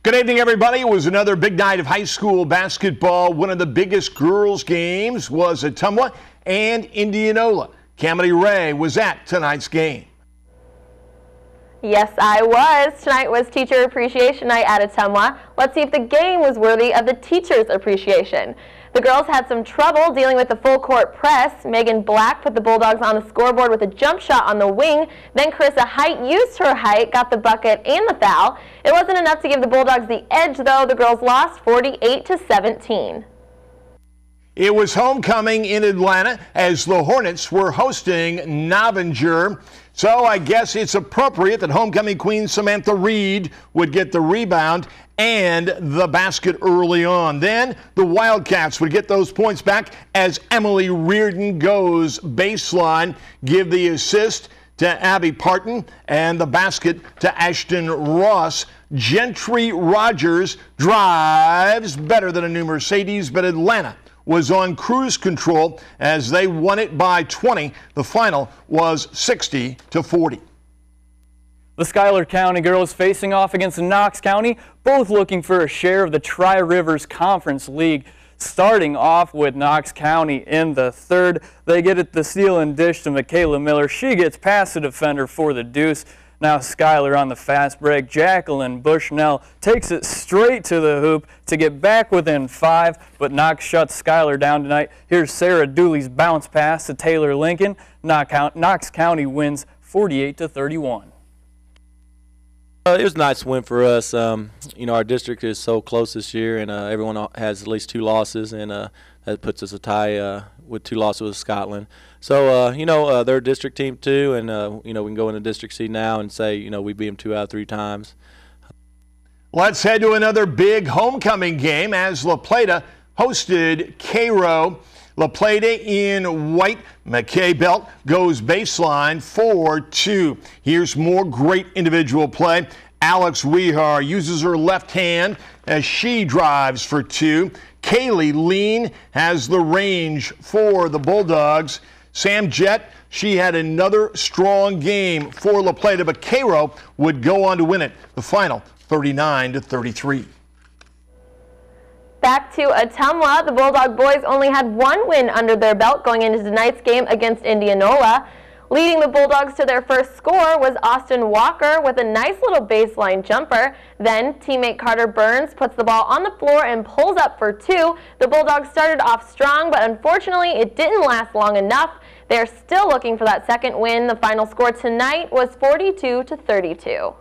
Good evening, everybody. It was another big night of high school basketball. One of the biggest girls' games was Ottumwa and Indianola. Kamity Ray was at tonight's game. Yes, I was. Tonight was Teacher Appreciation Night at Ottumwa. Let's see if the game was worthy of the teacher's appreciation. The girls had some trouble dealing with the full court press. Megan Black put the Bulldogs on the scoreboard with a jump shot on the wing. Then Carissa Height used her height, got the bucket and the foul. It wasn't enough to give the Bulldogs the edge, though. The girls lost 48-17. It was homecoming in Atlanta as the Hornets were hosting Novinger. So I guess it's appropriate that homecoming queen Samantha Reed would get the rebound and the basket early on. Then the Wildcats would get those points back as Emily Reardon goes baseline, give the assist to Abby Parton and the basket to Ashton Ross. Gentry Rogers drives better than a new Mercedes, but Atlanta was on cruise control as they won it by 20. The final was 60-40. The Schuyler County girls facing off against Knox County, both looking for a share of the Tri-Rivers Conference League. Starting off with Knox County in the third, they get it the steal and dish to Michaela Miller. She gets past the defender for the deuce. Now Schuyler on the fast break. Jacqueline Bushnell takes it straight to the hoop to get back within 5, but Knox shuts Schuyler down tonight. Here's Sarah Dooley's bounce pass to Taylor Lincoln. Knox County wins 48-31. It was a nice win for us. You know, our district is so close this year, and everyone has at least 2 losses, and that puts us a tie with 2 losses with Scotland. So, you know, they're a district team too, and, you know, we can go into district C now and say, you know, we beat them 2 out of 3 times. Let's head to another big homecoming game as La Plata hosted Cairo. La Plata in white. McKay Belt goes baseline 4-2. Here's more great individual play. Alex Wehar uses her left hand as she drives for 2. Kaylee Lean has the range for the Bulldogs. Sam Jett, she had another strong game for La Plata, but Cairo would go on to win it. The final 39-33. Back to Ottumwa, the Bulldog boys only had 1 win under their belt going into tonight's game against Indianola. Leading the Bulldogs to their first score was Austin Walker with a nice little baseline jumper. Then teammate Carter Burns puts the ball on the floor and pulls up for 2. The Bulldogs started off strong, but unfortunately it didn't last long enough. They're still looking for that second win. The final score tonight was 42-32.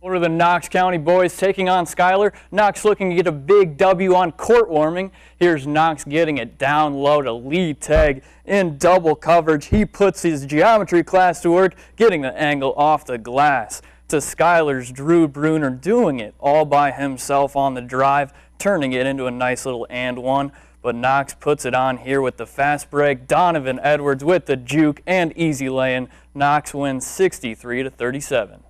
Over the Knox County boys taking on Schuyler. Knox looking to get a big W on court warming. Here's Knox getting it down low to Lee Tegg in double coverage. He puts his geometry class to work, getting the angle off the glass. To Schuyler's Drew Bruner doing it all by himself on the drive, turning it into a nice little and one. But Knox puts it on here with the fast break. Donovan Edwards with the juke and easy lay-in. Knox wins 63-37.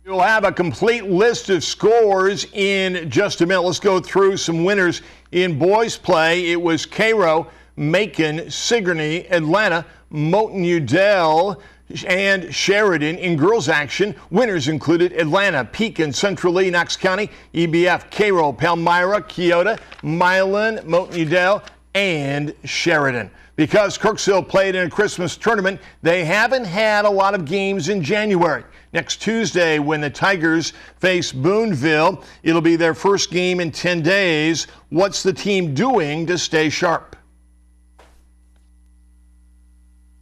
We'll have a complete list of scores in just a minute. Let's go through some winners in boys play. It was Cairo, Macon, Sigourney, Atlanta, Moulton Udell, and Sheridan. In girls action, winners included Atlanta, Pekin, Central Lee, Knox County, EBF, Cairo, Palmyra, Keota, Milan, Moulton Udell, and Sheridan. Because Kirksville played in a Christmas tournament, they haven't had a lot of games in January. Next Tuesday, when the Tigers face Boonville, it'll be their first game in 10 days. What's the team doing to stay sharp?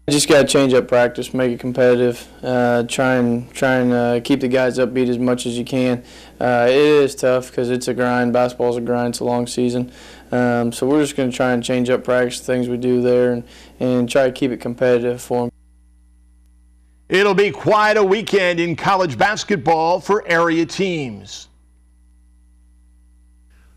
Just got to change up practice, make it competitive, try and keep the guys upbeat as much as you can. It is tough because it's a grind. Basketball's a grind. It's a long season. So we're just going to try and change up practice, things we do there, and try to keep it competitive for them. It'll be quite a weekend in college basketball for area teams.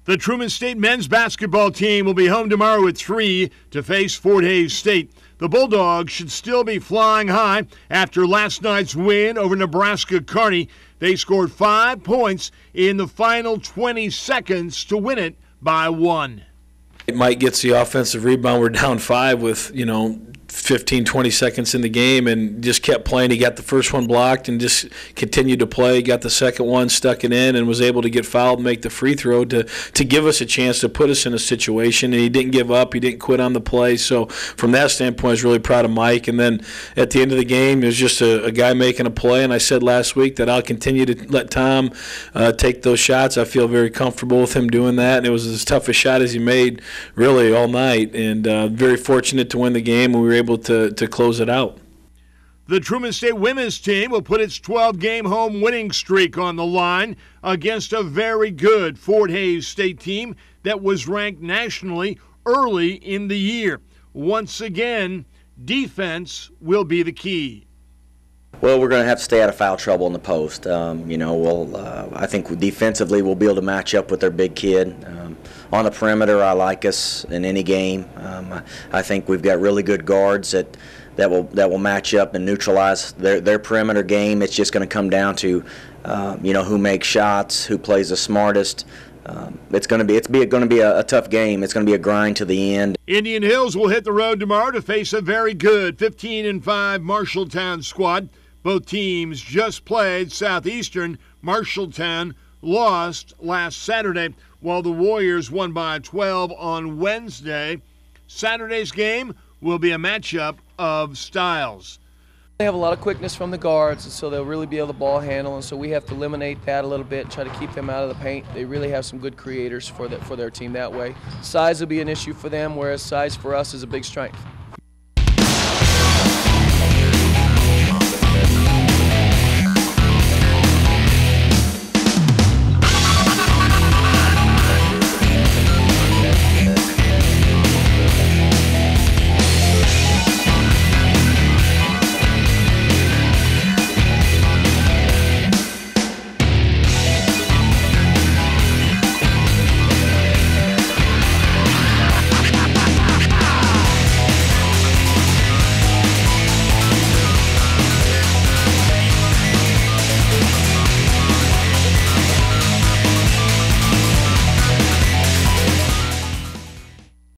The Truman State men's basketball team will be home tomorrow at 3 to face Fort Hays State. The Bulldogs should still be flying high after last night's win over Nebraska Kearney. They scored 5 points in the final 20 seconds to win it by 1. Mike gets the offensive rebound. We're down 5 with, 15, 20 seconds in the game and just kept playing. He got the first one blocked and just continued to play. Got the second one, stuck it in, and was able to get fouled and make the free throw to give us a chance to put us in a situation. And he didn't give up. He didn't quit on the play. So from that standpoint, I was really proud of Mike. And then at the end of the game, it was just a guy making a play. And I said last week that I'll continue to let Tom take those shots. I feel very comfortable with him doing that. And it was as tough a shot as he made really all night. And very fortunate to win the game, and we were able to close it out. The Truman State women's team will put its 12-game home winning streak on the line against a very good Fort Hays State team that was ranked nationally early in the year. Once again, defense will be the key. Well, we're going to have to stay out of foul trouble in the post. I think defensively we'll be able to match up with their big kid. On the perimeter, I like us in any game. I think we've got really good guards that will match up and neutralize their perimeter game. It's just going to come down to who makes shots, who plays the smartest. It's going to be a tough game. It's going to be a grind to the end. Indian Hills will hit the road tomorrow to face a very good 15-5 Marshalltown squad. Both teams just played Southeastern. Marshalltown lost last Saturday, while the Warriors won by 12 on Wednesday. Saturday's game will be a matchup of styles. They have a lot of quickness from the guards, and so they'll really be able to ball handle, and so we have to eliminate that a little bit and try to keep them out of the paint. They really have some good creators for their team that way. Size will be an issue for them, whereas size for us is a big strength.